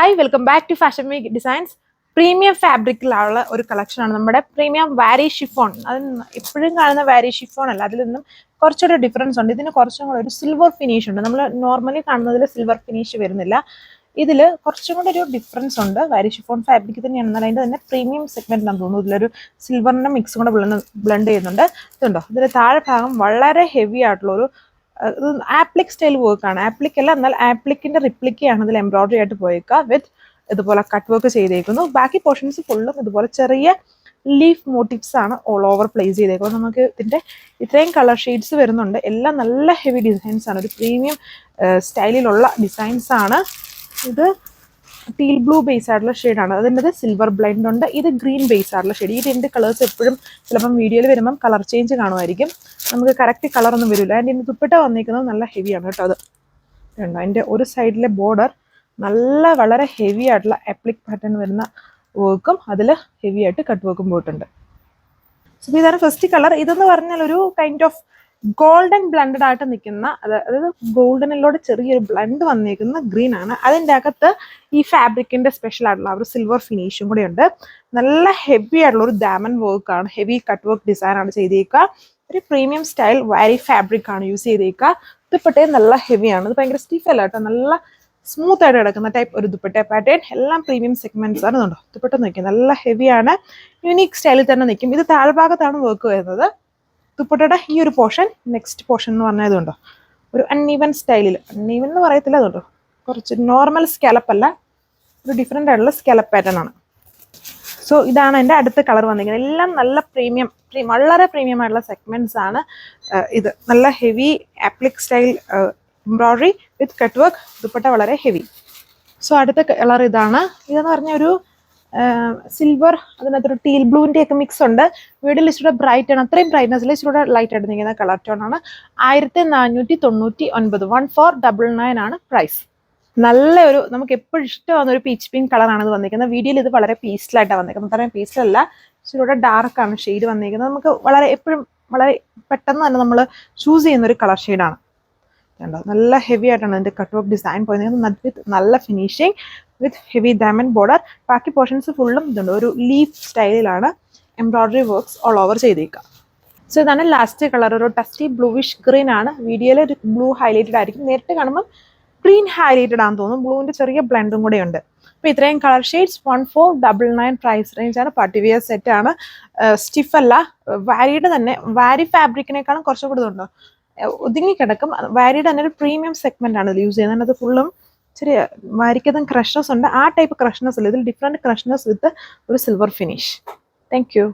Hi welcome back to fashion week designs. Premium ഫാബ്രിക്കിലുള്ള ഒരു കളക്ഷനാണ് നമ്മുടെ പ്രീമിയം വാരി ഷിഫോൺ. അത് എപ്പോഴും കാണുന്ന വാരി ഷിഫോൺ അല്ല, അതിൽ നിന്നും കുറച്ചുകൂടെ ഡിഫറൻസ് ഉണ്ട്. ഇതിന് കുറച്ചും കൂടെ ഒരു സിൽവർ ഫിനിഷ് ഉണ്ട്. നമ്മൾ നോർമലി കാണുന്നതിൽ സിൽവർ ഫിനിഷ് വരുന്നില്ല. ഇതിൽ കുറച്ചും കൂടെ ഒരു ഡിഫറൻസ് ഉണ്ട്. വാരി ഷിഫോൺ ഫാബ്രിക് തന്നെയാണ്, എന്നാൽ അതിൻ്റെ തന്നെ പ്രീമിയം സെഗ്മെന്റ് ആണെന്ന് തോന്നുന്നു. ഇതിലൊരു സിൽവറിൻ്റെ മിക്സ് കൂടെ ബ്ലെൻഡ് ചെയ്യുന്നുണ്ട്. ഇതുണ്ടോ, ഇതിൻ്റെ താഴെ ഭാഗം വളരെ ഹെവി ആയിട്ടുള്ളൊരു ആപ്ലിക് സ്റ്റൈൽ വർക്കാണ്. ആപ്ലിക് അല്ല, എന്നാൽ ആപ്ലിക്കിന്റെ റിപ്ലിക്കയാണ് ഇതിൽ എംബ്രോയിഡറി ആയിട്ട് പോയേക്കുക. വിത്ത് ഇതുപോലെ കട്ട് വർക്ക് ചെയ്തേക്കുന്നു. ബാക്കി പോർഷൻസ് ഫുള്ളും ഇതുപോലെ ചെറിയ ലീഫ് മോട്ടീവ്സ് ആണ് ഓൾ ഓവർ പ്ലേസ് ചെയ്തേക്കുന്നത്. നമുക്ക് ഇതിന്റെ ഇത്രയും കളർ ഷെയ്ഡ്സ് വരുന്നുണ്ട്. എല്ലാം നല്ല ഹെവി ഡിസൈൻസ് ആണ്, ഒരു പ്രീമിയം സ്റ്റൈലിലുള്ള ഡിസൈൻസ് ആണ്. ഇത് ടീൽ ബ്ലൂ ബേസ് ആയിട്ടുള്ള ഷെയ്ഡാണ്. അതിൻ്റെ സിൽവർ ബ്ലൈൻഡ് ഉണ്ട്. ഇത് ഗ്രീൻ ബേസ് ആയിട്ടുള്ള ഷെയ്ഡ്. ഈ രണ്ട് കളേഴ്സ് എപ്പോഴും ചിലപ്പം വീഡിയോയിൽ വരുമ്പം കളർ ചേഞ്ച് കാണുമായിരിക്കും, നമുക്ക് കറക്റ്റ് കളറൊന്നും വരില്ല. അതിൻ്റെ ഇതിന് ദുപ്പട്ട വന്നിരിക്കുന്നത് നല്ല ഹെവിയാണ് കേട്ടോ. അത് ഉണ്ട്, അതിൻ്റെ ഒരു സൈഡിലെ ബോർഡർ വളരെ ഹെവി ആയിട്ടുള്ള ആപ്ലിക് പാറ്റേൺ വരുന്ന വർക്കും അതിൽ ഹെവി ആയിട്ട് കട്ട് വർക്കും പോയിട്ടുണ്ട്. സോ ഇതാണ് ഫസ്റ്റ് കളർ. ഇതെന്ന് പറഞ്ഞാൽ ഒരു കൈൻഡ് ഓഫ് ഗോൾഡൻ ബ്ലണ്ടഡ് ആയിട്ട് നിൽക്കുന്ന, അതായത് ഗോൾഡനിലൂടെ ചെറിയൊരു ബ്ലണ്ട് വന്നിരിക്കുന്ന ഗ്രീൻ ആണ്. അതിൻ്റെ അകത്ത് ഈ ഫാബ്രിക്കിന്റെ സ്പെഷ്യൽ ആയിട്ടുള്ള ഒരു സിൽവർ ഫിനിഷും കൂടെ ഉണ്ട്. നല്ല ഹെവി ആയിട്ടുള്ള ഒരു ഡാമൻ വർക്കാണ്, ഹെവി കട്ട് വർക്ക് ഡിസൈൻ ആണ് ചെയ്തേക്കുക. ഒരു പ്രീമിയം സ്റ്റൈൽ വാരി ഫാബ്രിക് ആണ് യൂസ് ചെയ്തേക്കുക. ദുപ്പട്ടേ നല്ല ഹെവിയാണ്. ഇത് ഭയങ്കര സ്റ്റിഫ് അല്ല കേട്ടോ, നല്ല സ്മൂത്ത് ആയിട്ട് കിടക്കുന്ന ടൈപ്പ് ഒരു ദുപ്പട്ട പാറ്റേൺ. എല്ലാം പ്രീമിയം സെഗ്മെന്റ്സ് ആണ്. ഇതുണ്ടോ, ദുപ്പട്ട നിൽക്കും, നല്ല ഹെവിയാണ്, യുണീക്ക് സ്റ്റൈലിൽ തന്നെ നിൽക്കും. ഇത് താഴ്ഭാഗത്താണ് വർക്ക് വരുന്നത്. ദുപ്പട്ടയുടെ ഈ ഒരു പോർഷൻ, നെക്സ്റ്റ് പോർഷൻ എന്ന് പറഞ്ഞാൽ ഇതുണ്ടോ, ഒരു അൺഈവൻ സ്റ്റൈലിൽ, അൺഈവൻ എന്ന് പറയത്തില്ല, അതുണ്ടോ കുറച്ച് നോർമൽ സ്കാലപ്പ് അല്ല, ഒരു ഡിഫറെൻ്റ് ആയിട്ടുള്ള സ്കാലപ്പ് പാറ്റേൺ ആണ്. സോ ഇതാണ് എൻ്റെ അടുത്ത കളർ വന്നിരിക്കുന്നത്. എല്ലാം നല്ല വളരെ പ്രീമിയം ആയിട്ടുള്ള സെഗ്മെന്റ്സ് ആണ്. ഇത് നല്ല ഹെവി ആപ്ലിക് സ്റ്റൈൽ എംബ്രോയിഡറി വിത്ത് കട്ട് വർക്ക്, ദുപ്പട്ട വളരെ ഹെവി. സോ അടുത്ത കളർ ഇതാണ്. ഇതെന്ന് പറഞ്ഞ ഒരു സിൽവർ, അതിനകത്തൊരു ടീൽ ബ്ലൂവിൻ്റെ ഒക്കെ മിക്സ് ഉണ്ട്. വീഡിയോയിൽ ഇച്ചിരി ബ്രൈറ്റ് ആണ്, അത്രയും ബ്രൈറ്റ്നസ്സിൽ ഇച്ചിരി ലൈറ്റ് ആയിട്ട് നിൽക്കുന്ന കളർ ടോൺ ആണ്. 1499 1499 ആണ് പ്രൈസ്. നല്ല ഒരു നമുക്ക് എപ്പോഴും ഇഷ്ടമാകുന്ന ഒരു പീച്ച് പിങ്ക് കളറാണ് ഇത് വന്നിരിക്കുന്നത്. വീഡിയോയിൽ ഇത് വളരെ പീസ്റ്റിലായിട്ടാണ് വന്നിരിക്കുന്നത്. അത്രയും പീസ്റ്റിലല്ല, ഇച്ചിരി ഡാർക്കാണ് ഷെയ്ഡ് വന്നിരിക്കുന്നത്. നമുക്ക് എപ്പോഴും വളരെ പെട്ടെന്ന് തന്നെ നമ്മൾ ചൂസ് ചെയ്യുന്ന ഒരു കളർ ഷെയ്ഡാണ്. കണ്ടോ, നല്ല ഹെവി ആയിട്ടാണ് ഇതിൻ്റെ കട്ട് വർക്ക് ഡിസൈൻ പോയിരിക്കുന്നത്. വിത്ത് നല്ല finishing, with heavy diamond border. ബാക്കി പോർഷൻസ് ഫുള്ളും ഇതുണ്ട്, ഒരു ലീഫ് സ്റ്റൈലിലാണ് എംബ്രോയിഡറി വർക്ക്സ് ഓൾ ഓവർ ചെയ്തേക്കുക. സോ ഇതാണ് ലാസ്റ്റ് കളർ, ഒരു ടസ്റ്റി ബ്ലൂവിഷ് ഗ്രീൻ ആണ്. വീഡിയോയിൽ ഒരു ബ്ലൂ ഹൈലൈറ്റഡ് ആയിരിക്കും, നേരിട്ട് കാണുമ്പോൾ ഗ്രീൻ ഹൈലൈറ്റഡ് ആണെന്ന് തോന്നുന്നു. ബ്ലൂവിൻ്റെ ചെറിയ ബ്ലെൻഡും കൂടെ ഉണ്ട്. അപ്പോൾ ഇത്രയും കളർ ഷെയ്ഡ്സ് 1499 പ്രൈസ് റേഞ്ച് ആണ്. പാർട്ടി വിയർ സെറ്റ് ആണ്, സ്റ്റിഫ് അല്ല. വാരിയുടെ തന്നെ, വാരി ഫാബ്രിക്കിനേക്കാളും കുറച്ചും കൂടി ഇതുണ്ടോ, ഒതുങ്ങി കിടക്കും. വാരിയുടെ തന്നെ ഒരു പ്രീമിയം സെഗ്മെന്റ് ആണ് ഇത് യൂസ് ചെയ്യുന്നത്. അത് ഫുള്ളും ചെറിയ വാരിക്കതും ക്രഷ്നസ് ഉണ്ട്. ആ ടൈപ്പ് ക്രഷ്നസ് അല്ല, ഇതിൽ ഡിഫറെന്റ് ക്രഷ്നസ് വിത്ത് ഒരു സിൽവർ ഫിനിഷ്. Thank you.